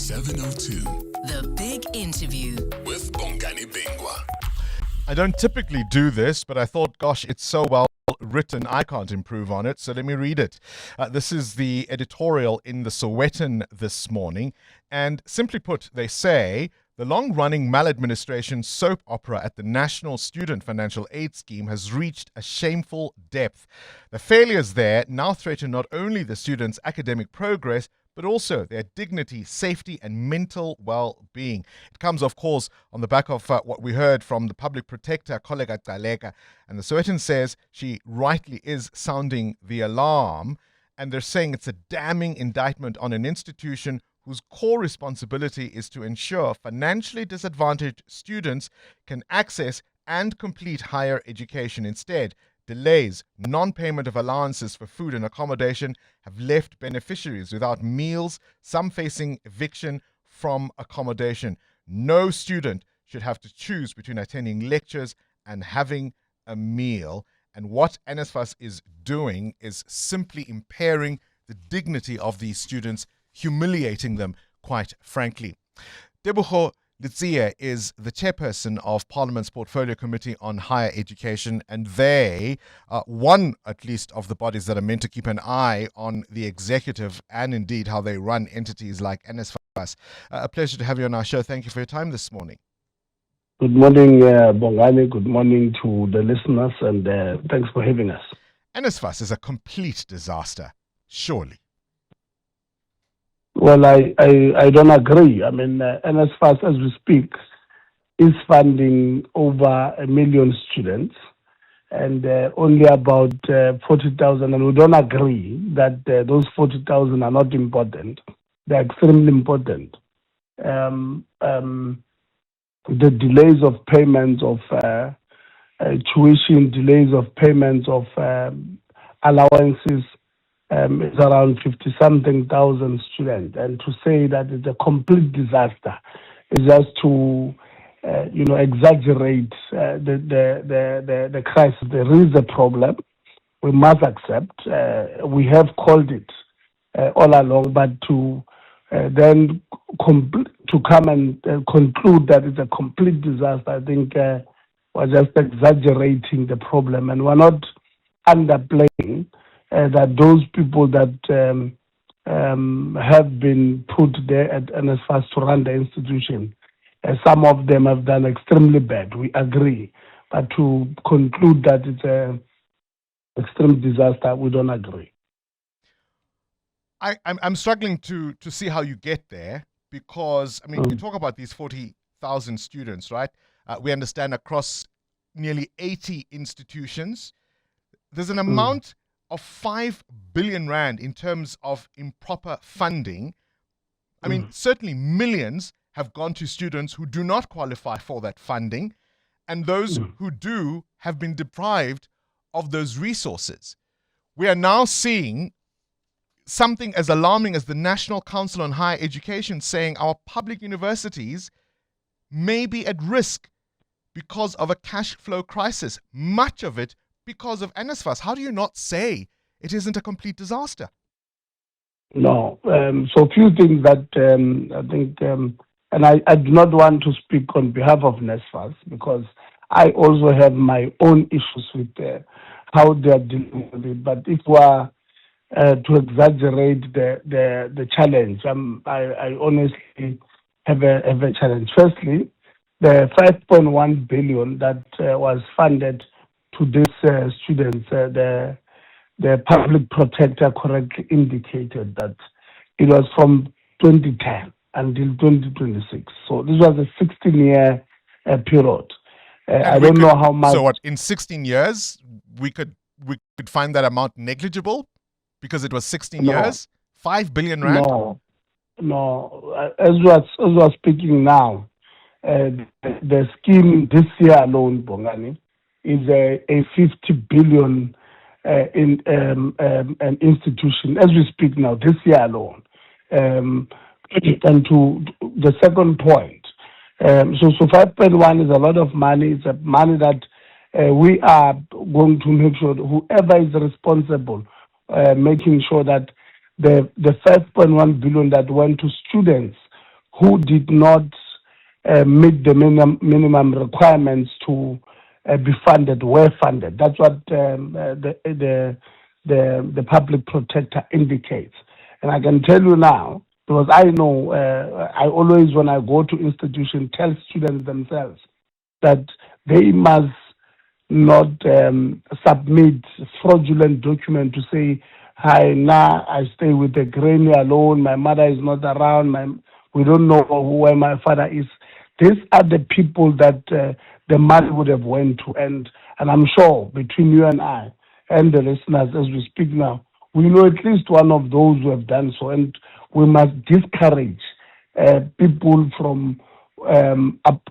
702. The Big Interview With Bongani Bingwa. I don't typically do this, but I thought, gosh, it's so well written, I can't improve on it, so let me read it. This is the editorial in the Sowetan this morning, and simply put, they say, the long-running maladministration soap opera at the National Student Financial Aid Scheme has reached a shameful depth. The failures there now threaten not only the students' academic progress, but also their dignity, safety, and mental well-being. It comes, of course, on the back of what we heard from the public protector, Kollega Galeka. And the Sowetan says she rightly is sounding the alarm, and they're saying it's a damning indictment on an institution whose core responsibility is to ensure financially disadvantaged students can access and complete higher education. Instead, delays, non-payment of allowances for food and accommodation have left beneficiaries without meals, some facing eviction from accommodation. No student should have to choose between attending lectures and having a meal. And what NSFAS is doing is simply impairing the dignity of these students, humiliating them, quite frankly. Walter Letsie is the chairperson of Parliament's Portfolio Committee on Higher Education, and they are one, at least, of the bodies that are meant to keep an eye on the executive and indeed how they run entities like NSFAS. A pleasure to have you on our show. Thank you for your time this morning. Good morning, Bongani. Good morning to the listeners, and thanks for having us. NSFAS is a complete disaster, surely. Well, I don't agree. I mean, NSFAS, as we speak, is funding over 1 million students and only about 40,000. And we don't agree that those 40,000 are not important. They're extremely important. The delays of payments of tuition, delays of payments of allowances, is around 50-something thousand students, and to say that it's a complete disaster is just to, exaggerate the crisis. There is a problem. We must accept. We have called it all along, but to then to come and conclude that it's a complete disaster, I think we're just exaggerating the problem, and we're not underplaying that those people that have been put there at NSFAS to run the institution, some of them have done extremely bad. We agree. But to conclude that it's an extreme disaster, we don't agree. I'm struggling to see how you get there because, I mean, you talk about these 40,000 students, right? We understand across nearly 80 institutions. There's an amount of 5 billion rand in terms of improper funding. I mean, certainly millions have gone to students who do not qualify for that funding, and those who do have been deprived of those resources. We are now seeing something as alarming as the National Council on Higher Education saying our public universities may be at risk because of a cash flow crisis, much of it because of NSFAS. How do you not say it isn't a complete disaster? No. So a few things that I think, and I do not want to speak on behalf of NSFAS because I also have my own issues with how they are dealing with it. But if we are to exaggerate the challenge, I honestly have a challenge. Firstly, the 5.1 billion that was funded to these students, the public protector correctly indicated that it was from 2010 until 2026. So this was a 16-year period. I don't know how much. So what, in 16 years, we could find that amount negligible because it was 16 years? 5 billion rand? No. As we are speaking now, the scheme this year alone, Bongani, is a 50 billion in an institution as we speak now, this year alone. And to the second point, so 5.1 is a lot of money. It's a money that we are going to make sure that whoever is responsible, making sure that the 5.1 billion that went to students who did not meet the minimum requirements to be funded were funded. That's what the public protector indicates. And I can tell you now, because I know, I always, when I go to institutions, tell students themselves that they must not submit fraudulent document to say, hi, now I stay with the granny alone, my mother is not around, we don't know where my father is. These are the people that the money would have went to. And I'm sure between you and I and the listeners as we speak now, we know at least one of those who have done so. And we must discourage people from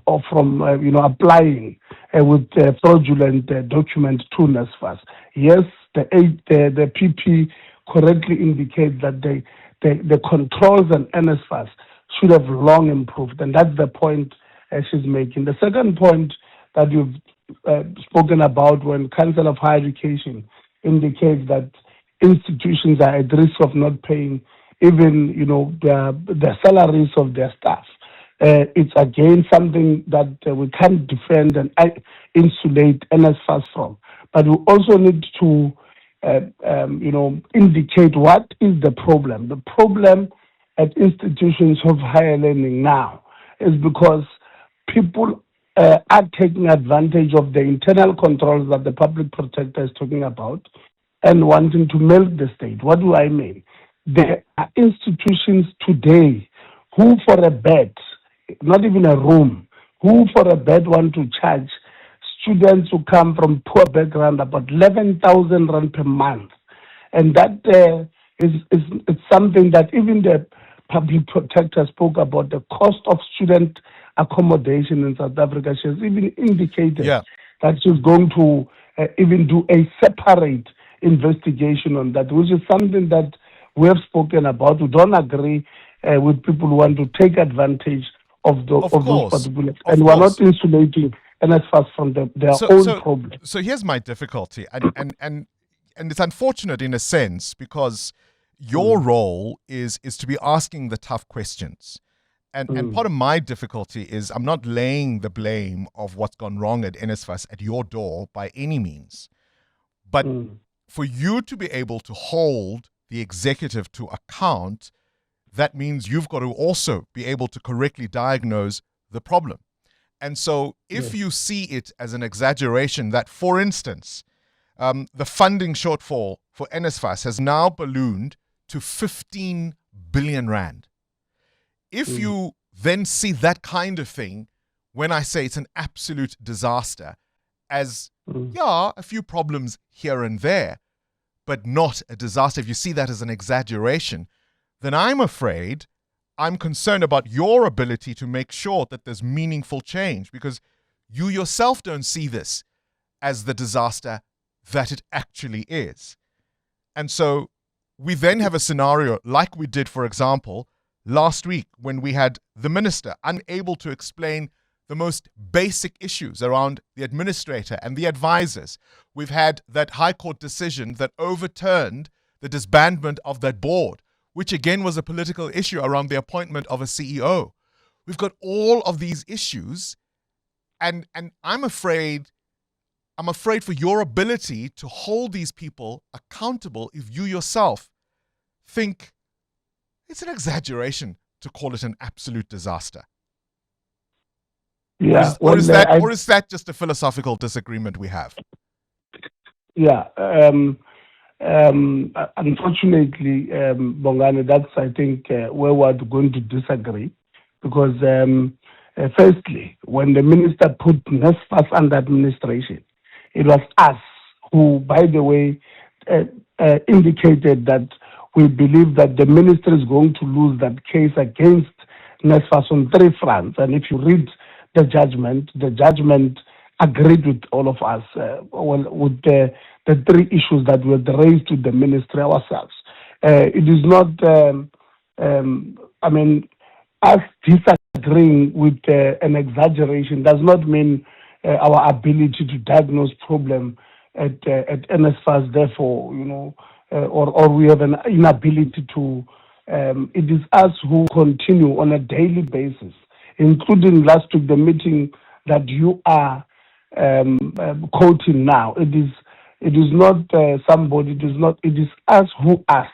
applying with fraudulent documents to NSFAS. Yes, the PP correctly indicates that the controls on NSFAS should have long improved, and that's the point she's making. The second point that you've spoken about when Council of Higher Education indicates that institutions are at risk of not paying even, the salaries of their staff. It's again something that we can't defend and insulate NSFAS from. But we also need to, indicate what is the problem. The problem at institutions of higher learning now is because people are taking advantage of the internal controls that the public protector is talking about and wanting to milk the state. What do I mean? There are institutions today who for a bed, not even a room, who for a bed want to charge students who come from poor background about 11,000 rand per month. And that it's something that even the public protector spoke about, the cost of student accommodation in South Africa. She has even indicated that she's going to even do a separate investigation on that, which is something that we have spoken about. We don't agree with people who want to take advantage of those particular, and we're not insulating NSFAS from their own problems. So here's my difficulty, and it's unfortunate in a sense because your role is to be asking the tough questions. And part of my difficulty is I'm not laying the blame of what's gone wrong at NSFAS at your door by any means. But for you to be able to hold the executive to account, that means you've got to also be able to correctly diagnose the problem. And so if you see it as an exaggeration that, for instance, the funding shortfall for NSFAS has now ballooned to 15 billion rand. If you then see that kind of thing, when I say it's an absolute disaster, as, a few problems here and there, but not a disaster, if you see that as an exaggeration, then I'm afraid I'm concerned about your ability to make sure that there's meaningful change, because you yourself don't see this as the disaster that it actually is. And so we then have a scenario like we did, for example, last week when we had the minister unable to explain the most basic issues around the administrator and the advisors. We've had that High Court decision that overturned the disbandment of that board, which again was a political issue around the appointment of a CEO. We've got all of these issues, and I'm afraid for your ability to hold these people accountable if you yourself think it's an exaggeration to call it an absolute disaster. Yeah. Or is that just a philosophical disagreement we have? Yeah. Unfortunately, Bongani, that's, I think, where we're going to disagree. Because, firstly, when the minister put NSFAS under administration, it was us who, by the way, indicated that we believe that the minister is going to lose that case against NSFAS on three fronts. And if you read the judgment agreed with all of us, with the three issues that were raised to the ministry ourselves. It is not, us disagreeing with an exaggeration does not mean our ability to diagnose problem at NSFAS, therefore, or we have an inability to it is us who continue on a daily basis, including last week, the meeting that you are quoting now. It is not somebody, it is us who asked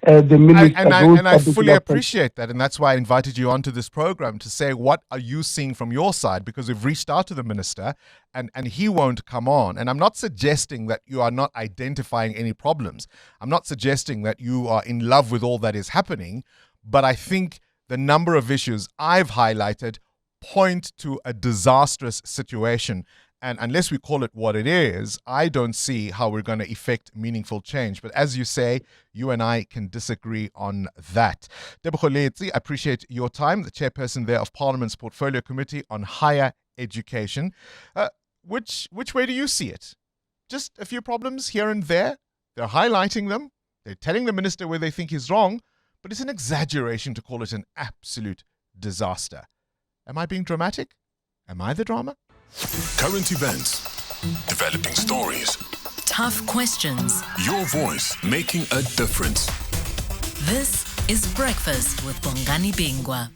the minister. And I fully appreciate that, and that's why I invited you onto this program to say, what are you seeing from your side? Because we've reached out to the minister, and he won't come on. And I'm not suggesting that you are not identifying any problems. I'm not suggesting that you are in love with all that is happening, but I think the number of issues I've highlighted point to a disastrous situation. And unless we call it what it is, I don't see how we're going to effect meaningful change. But as you say, you and I can disagree on that. Walter Letsie, I appreciate your time, the chairperson there of Parliament's Portfolio Committee on Higher Education. Which way do you see it? Just a few problems here and there? They're highlighting them. They're telling the minister where they think he's wrong. But it's an exaggeration to call it an absolute disaster. Am I being dramatic? Am I the drama? Current events, developing stories, Tough questions. your voice making a difference. This is Breakfast with Bongani Bingwa.